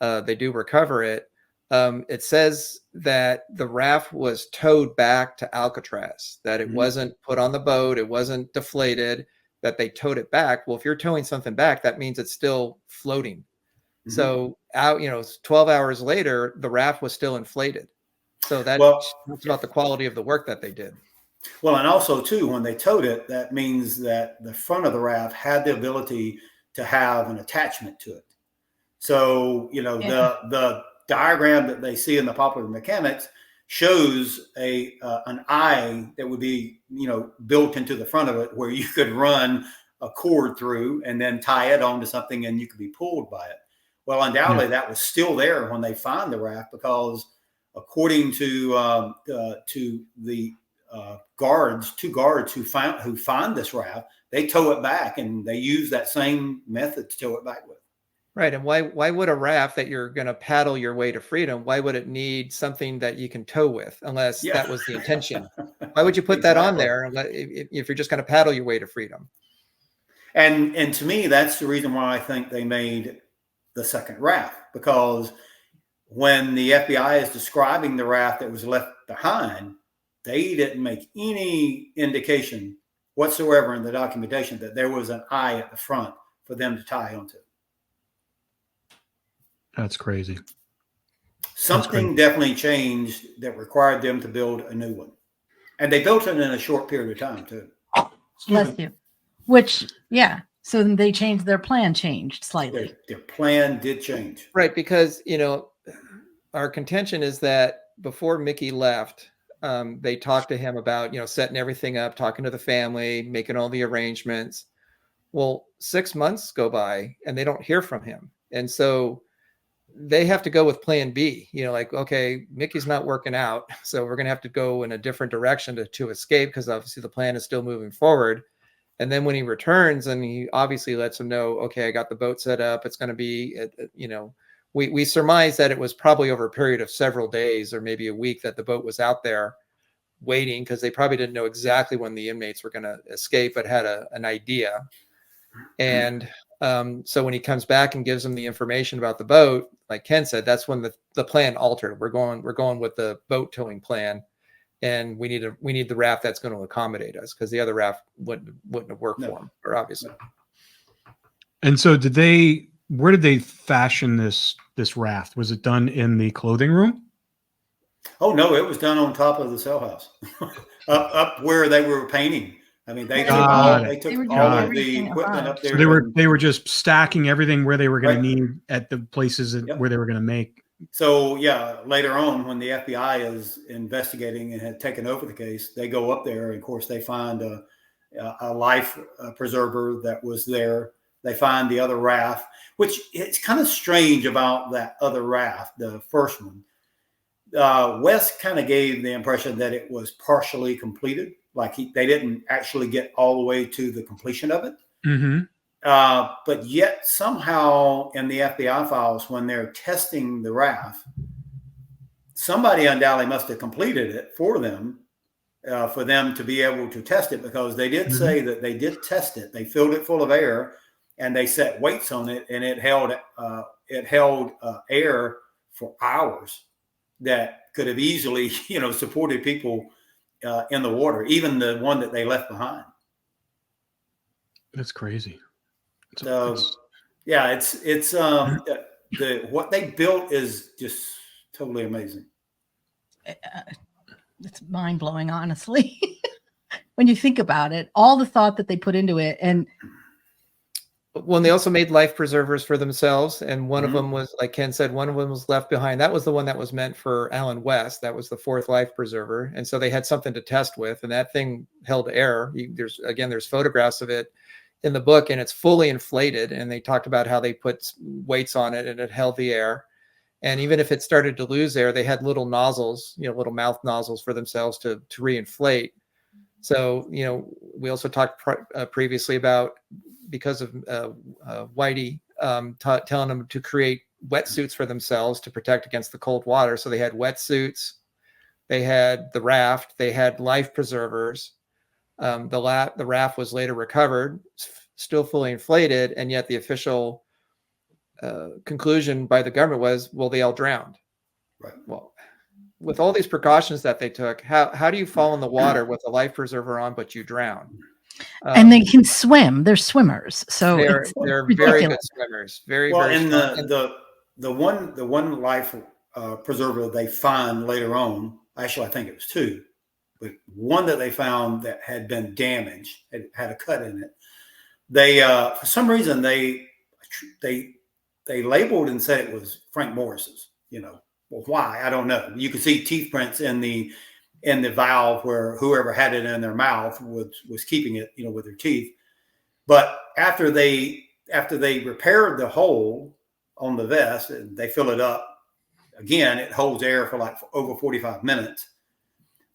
[SPEAKER 4] They do recover it. It says that the raft was towed back to Alcatraz, that it wasn't put on the boat, it wasn't deflated, that they towed it back. Well, if you're towing something back, that means it's still floating. So 12 hours later, the raft was still inflated. So that's about the quality of the work that they did.
[SPEAKER 2] Well, and also too, when they towed it, that means that the front of the raft had the ability to have an attachment to it. So, the diagram that they see in the popular mechanics shows an eye that would be, built into the front of it where you could run a cord through and then tie it onto something and you could be pulled by it. Well, undoubtedly that was still there when they find the raft because according to the two guards who find this raft, they tow it back and they use that same method to tow it back with.
[SPEAKER 4] Right. And why would a raft that you're going to paddle your way to freedom, why would it need something that you can tow with, unless
[SPEAKER 2] Yeah.
[SPEAKER 4] that was the intention? Why would you put that on there if you're just going to paddle your way to freedom?
[SPEAKER 2] And to me, that's the reason why I think they made the second raft, because when the FBI is describing the raft that was left behind, they didn't make any indication whatsoever in the documentation that there was an eye at the front for them to tie onto.
[SPEAKER 1] That's crazy.
[SPEAKER 2] Something definitely changed that required them to build a new one. And they built it in a short period of time, too.
[SPEAKER 3] Bless you. Which, yeah. So then they changed their plan, changed slightly.
[SPEAKER 2] Their plan did change.
[SPEAKER 4] Right. Because, our contention is that before Mickey left, they talked to him about, setting everything up, talking to the family, making all the arrangements. Well, 6 months go by and they don't hear from him. And so they have to go with plan B, like, okay, Mickey's not working out, so we're going to have to go in a different direction to escape, because obviously the plan is still moving forward. And then when he returns, and he obviously lets them know, okay, I got the boat set up. It's going to be, we surmise that it was probably over a period of several days or maybe a week that the boat was out there waiting, because they probably didn't know exactly when the inmates were going to escape, but had an idea. And so when he comes back and gives them the information about the boat, like Ken said, that's when the plan altered. We're going with the boat towing plan, and we need the raft that's going to accommodate us, because the other raft wouldn't have worked for them, or obviously.
[SPEAKER 1] And so where did they fashion this raft? Was it done in the clothing room?
[SPEAKER 2] Oh no, it was done on top of the cell house, up where they were painting. I mean, they took all of the equipment up there.
[SPEAKER 1] So they were just stacking everything where they were going to need at the places where they were going to make.
[SPEAKER 2] So yeah, later on, when the FBI is investigating and had taken over the case, they go up there, and of course they find a life preserver that was there. They find the other raft, which it's kind of strange about that other raft, the first one. Wes kind of gave the impression that it was partially completed, like they didn't actually get all the way to the completion of it.
[SPEAKER 1] Mm-hmm.
[SPEAKER 2] But yet somehow in the FBI files, when they're testing the raft, somebody undoubtedly must have completed it for them to be able to test it, because they did say that they did test it. They filled it full of air and they set weights on it, and it held air for hours that could have easily, supported people in the water, even the one that they left behind.
[SPEAKER 1] That's crazy.
[SPEAKER 2] So, yeah, it's what they built is just totally amazing.
[SPEAKER 3] It's mind blowing, honestly, when you think about it, all the thought that they put into it. And
[SPEAKER 4] when they also made life preservers for themselves, and one of them was, like Ken said, one of them was left behind. That was the one that was meant for Alan West. That was the fourth life preserver, and so they had something to test with, and that thing held air. There's photographs of it in the book, and it's fully inflated, and they talked about how they put weights on it and it held the air. And even if it started to lose air, they had little nozzles, little mouth nozzles for themselves to reinflate. So, we also talked previously about, because of Whitey telling them to create wetsuits for themselves to protect against the cold water. So they had wetsuits, they had the raft, they had life preservers. The raft was later recovered, still fully inflated, and yet the official conclusion by the government was, well, they all drowned.
[SPEAKER 2] Right.
[SPEAKER 4] Well, with all these precautions that they took, how do you fall in the water with a life preserver on, but you drown?
[SPEAKER 3] And they can swim. They're swimmers, so
[SPEAKER 4] they're very good swimmers. Very well.
[SPEAKER 2] And the one life preserver they find later on, actually I think it was two, but one that they found that had been damaged, had a cut in it. They for some reason they labeled and said it was Frank Morris's. Well, why? I don't know. You could see teeth prints in the valve where whoever had it in their mouth was keeping it, with their teeth. But after they repaired the hole on the vest and they fill it up again, it holds air for like over 45 minutes.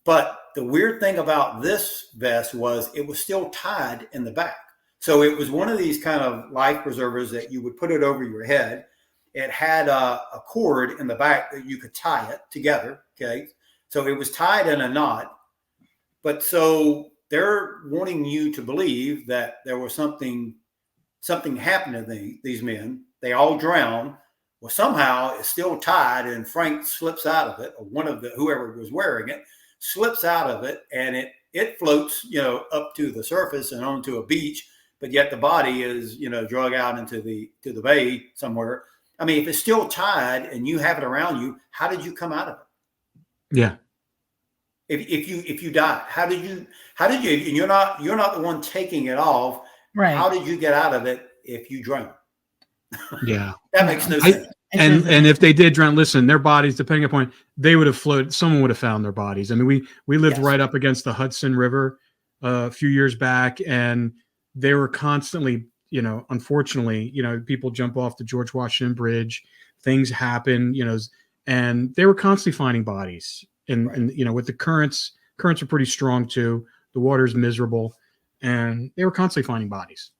[SPEAKER 2] But the weird thing about this vest was it was still tied in the back. So it was one of these kind of life preservers that you would put it over your head. It had a cord in the back that you could tie it together. Okay. So it was tied in a knot. But so they're wanting you to believe that there was something happened to these men. They all drowned. Well, somehow it's still tied, and Frank slips out of it, or one of whoever was wearing it slips out of it, and it floats, up to the surface and onto a beach. But yet the body is, drug out into the bay somewhere. I mean, if it's still tied and you have it around you, how did you come out of it?
[SPEAKER 1] Yeah.
[SPEAKER 2] If you died, how did you, and you're not the one taking it off.
[SPEAKER 3] Right.
[SPEAKER 2] How did you get out of it if you drowned?
[SPEAKER 1] Yeah.
[SPEAKER 2] That makes no sense.
[SPEAKER 1] And if they did drown, listen, their bodies, depending upon, they would have floated. Someone would have found their bodies. I mean, we lived
[SPEAKER 2] Yes.
[SPEAKER 1] right up against the Hudson River a few years back, and they were constantly, unfortunately, people jump off the George Washington Bridge, things happen, and they were constantly finding bodies. And with the currents are pretty strong too. The water's miserable, and they were constantly finding bodies.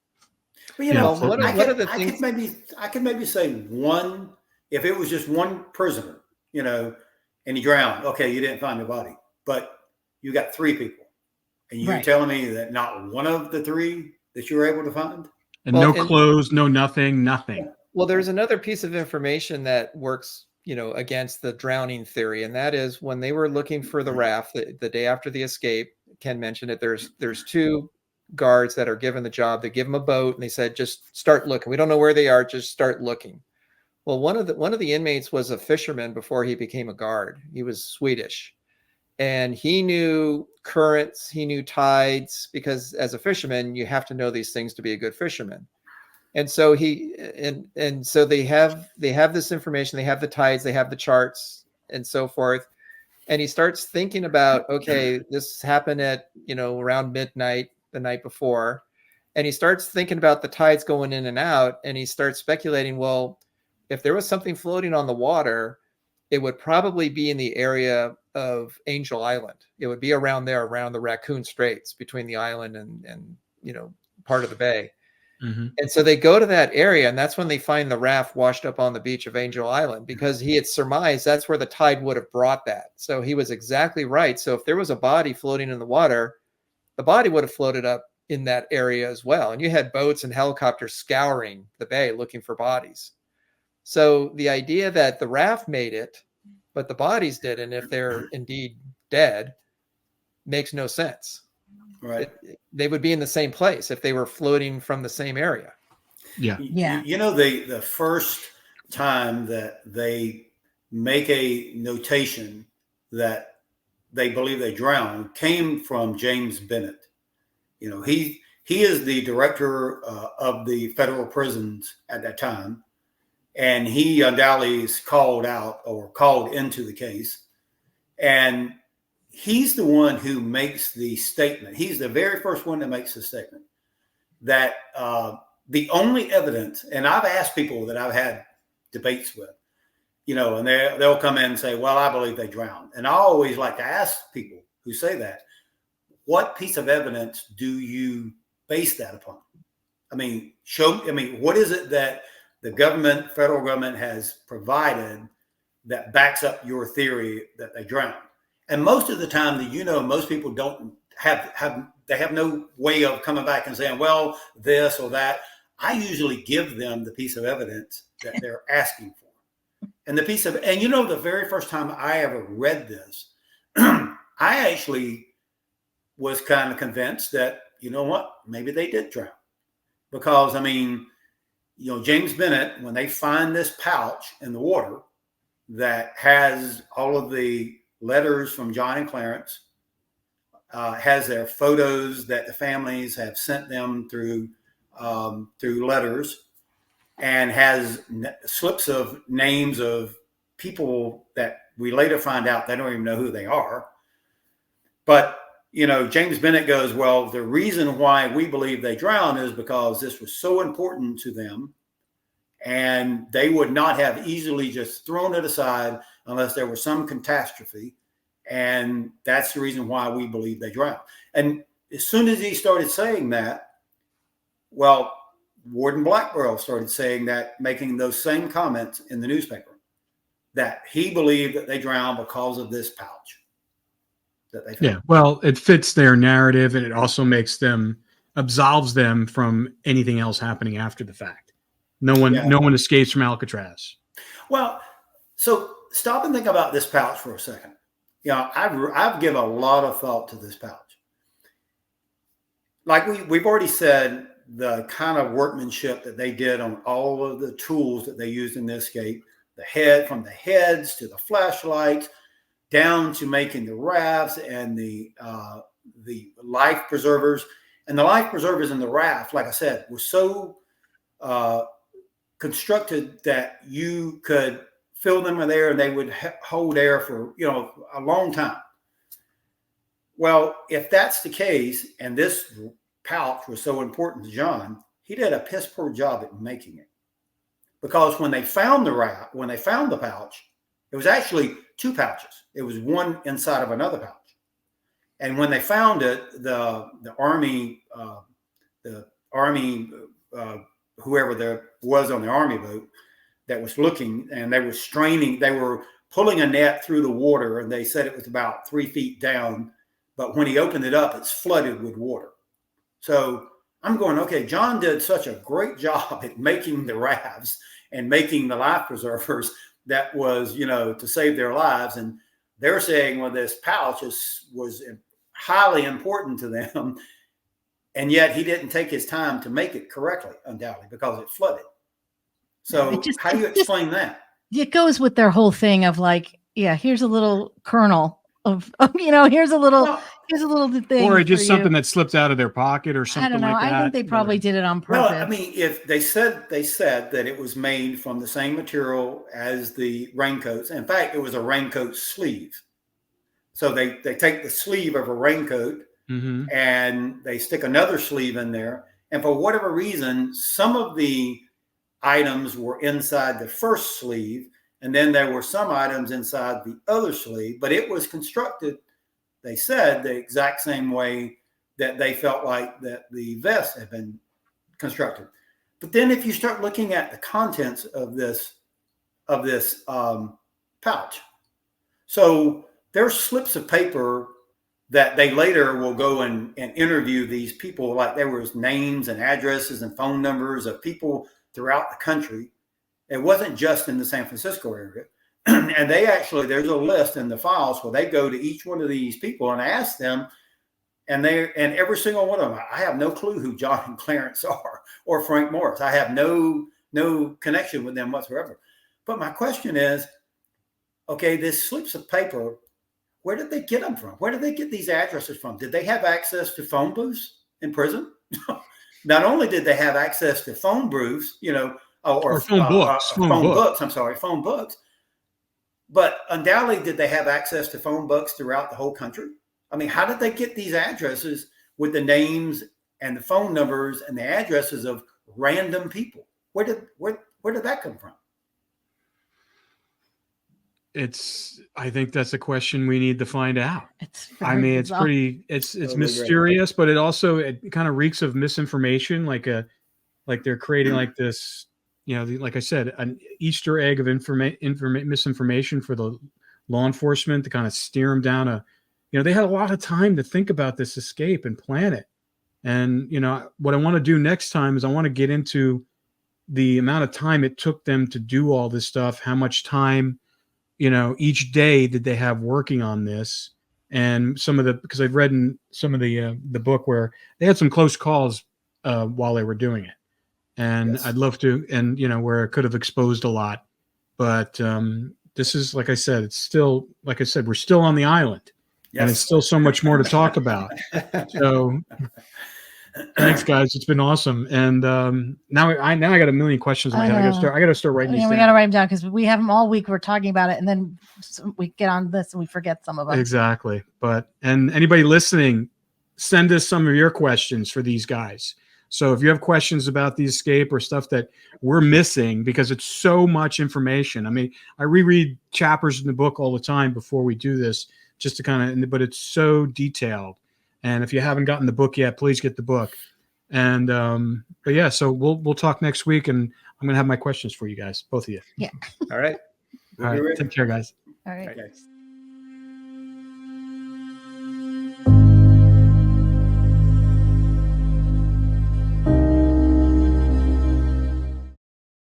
[SPEAKER 2] Well,
[SPEAKER 4] what are the things?
[SPEAKER 2] I could maybe say one, if it was just one prisoner, and he drowned. Okay, you didn't find the body, but you got three people, and you're
[SPEAKER 3] Right.
[SPEAKER 2] telling me that not one of the three that you were able to find?
[SPEAKER 1] And no clothes, no nothing.
[SPEAKER 4] Well, there's another piece of information that works, against the drowning theory, and that is when they were looking for the raft the day after the escape. Ken mentioned it. There's two guards that are given the job. They give them a boat, and they said, "Just start looking. We don't know where they are. Just start looking." Well, one of the inmates was a fisherman before he became a guard. He was Swedish, and he knew currents, he knew tides, because as a fisherman, you have to know these things to be a good fisherman. And so so they have this information, they have the tides, they have the charts and so forth. And he starts thinking about, okay, this happened at, around midnight the night before. And he starts thinking about the tides going in and out. And he starts speculating, well, if there was something floating on the water, it would probably be in the area of Angel Island. It would be around there, around the Raccoon Straits, between the island and part of the bay.
[SPEAKER 1] Mm-hmm.
[SPEAKER 4] And so they go to that area, and that's when they find the raft washed up on the beach of Angel Island, because he had surmised that's where the tide would have brought that. So he was exactly right. So if there was a body floating in the water, the body would have floated up in that area as well. And you had boats and helicopters scouring the bay looking for bodies. So the idea that the raft made it, but the bodies didn't, if they're indeed dead, makes no sense.
[SPEAKER 2] Right.
[SPEAKER 4] They would be in the same place if they were floating from the same area.
[SPEAKER 1] Yeah.
[SPEAKER 3] Yeah.
[SPEAKER 2] The first time that they make a notation that they believe they drowned came from James Bennett. He is the director of the federal prisons at that time. And he undoubtedly is called out or called into the case. And he's the one who makes the statement. He's the very first one that makes the statement that the only evidence, and I've asked people that I've had debates with, and they'll come in and say, well, I believe they drowned. And I always like to ask people who say that, what piece of evidence do you base that upon? What is it that the federal government has provided that backs up your theory that they drowned? And most of the time, most people don't have no way of coming back and saying, well, this or that. I usually give them the piece of evidence that they're asking for. And the very first time I ever read this, I actually was kind of convinced that, maybe they did drown. Because, James Bennett, when they find this pouch in the water that has all of the letters from John and Clarence, has their photos that the families have sent them through letters, and has slips of names of people that we later find out they don't even know who they are. But, James Bennett goes, well, the reason why we believe they drowned is because this was so important to them, and they would not have easily just thrown it aside unless there was some catastrophe. And that's the reason why we believe they drowned. And as soon as he started saying that, Well, Warden Blackburrow started saying that, making those same comments in the newspaper, that he believed that they drowned because of this pouch that they found.
[SPEAKER 1] Yeah, well, it fits their narrative, and it also makes them, absolves them from anything else happening after the fact. No one escapes from Alcatraz.
[SPEAKER 2] Well, so stop and think about this pouch for a second. I've given a lot of thought to this pouch. Like we've already said, the kind of workmanship that they did on all of the tools that they used in the escape, from the heads to the flashlights, down to making the rafts and the life preservers. And the life preservers in the raft, like I said, were so constructed that you could fill them with air and they would hold air for a long time. Well, if that's the case, and this pouch was so important to John, he did a piss poor job at making it. Because when they found the pouch, it was actually two pouches. It was one inside of another pouch. And when they found it, the army, whoever there was on the army boat that was looking, and they were pulling a net through the water, and they said it was about 3 feet down. But when he opened it up, it's flooded with water. So I'm going, okay, John did such a great job at making the rafts and making the life preservers that was, to save their lives. And they're saying, well, this pouch was highly important to them. And yet he didn't take his time to make it correctly, undoubtedly, because it flooded. So how do you explain that?
[SPEAKER 3] It goes with their whole thing of like, yeah, here's a little kernel of here's a little thing,
[SPEAKER 1] or just something that slipped out of their pocket or something. I don't know.
[SPEAKER 3] Like that. I think they probably did it on purpose.
[SPEAKER 2] Well, I mean, if they said that it was made from the same material as the raincoats. In fact, it was a raincoat sleeve. So they take the sleeve of a raincoat and they stick another sleeve in there. And for whatever reason, some of the items were inside the first sleeve, and then there were some items inside the other sleeve, but it was constructed, they said, the exact same way that they felt like that the vest had been constructed. But then if you start looking at the contents of this pouch, so there's slips of paper that they later will go and interview these people, like there was names and addresses and phone numbers of people throughout the country. It wasn't just in the San Francisco area. And there's a list in the files where they go to each one of these people and ask them, and every single one of them, I have no clue who John and Clarence are, or Frank Morris. I have no connection with them whatsoever. But my question is, okay, this slips of paper, where did they get them from? Where did they get these addresses from? Did they have access to phone booths in prison? Not only did they have access to phone booths, or phone books. But undoubtedly, did they have access to phone books throughout the whole country? I mean, how did they get these addresses with the names and the phone numbers and the addresses of random people? Where did that come from?
[SPEAKER 1] I think that's a question we need to find out.
[SPEAKER 3] It's
[SPEAKER 1] mysterious, but it kind of reeks of misinformation, like they're creating like this, like I said, an Easter egg of misinformation for the law enforcement to kind of steer them down they had a lot of time to think about this escape and plan it. And, what I want to do next time is I want to get into the amount of time it took them to do all this stuff, how much time, each day did they have working on this, and because I've read in some of the book where they had some close calls while they were doing it, and yes. I'd love to, and where it could have exposed a lot, but this is, like I said, it's still, like I said, we're still on the island, yes. And it's still so much more to talk about. So thanks, guys. It's been awesome. And now I got a million questions in my head. I got to start writing these down.
[SPEAKER 3] We got to write them down because we have them all week. We're talking about it, and then we get on this and we forget some of them.
[SPEAKER 1] Exactly. And anybody listening, send us some of your questions for these guys. So if you have questions about the escape or stuff that we're missing, because it's so much information. I mean, I reread chapters in the book all the time before we do this, just to but it's so detailed. And if you haven't gotten the book yet, please get the book. And but yeah, so we'll talk next week, and I'm gonna have my questions for you guys, both of you.
[SPEAKER 3] Yeah.
[SPEAKER 4] All right.
[SPEAKER 1] All right, take care, guys.
[SPEAKER 3] All right.
[SPEAKER 4] Okay.
[SPEAKER 2] Okay.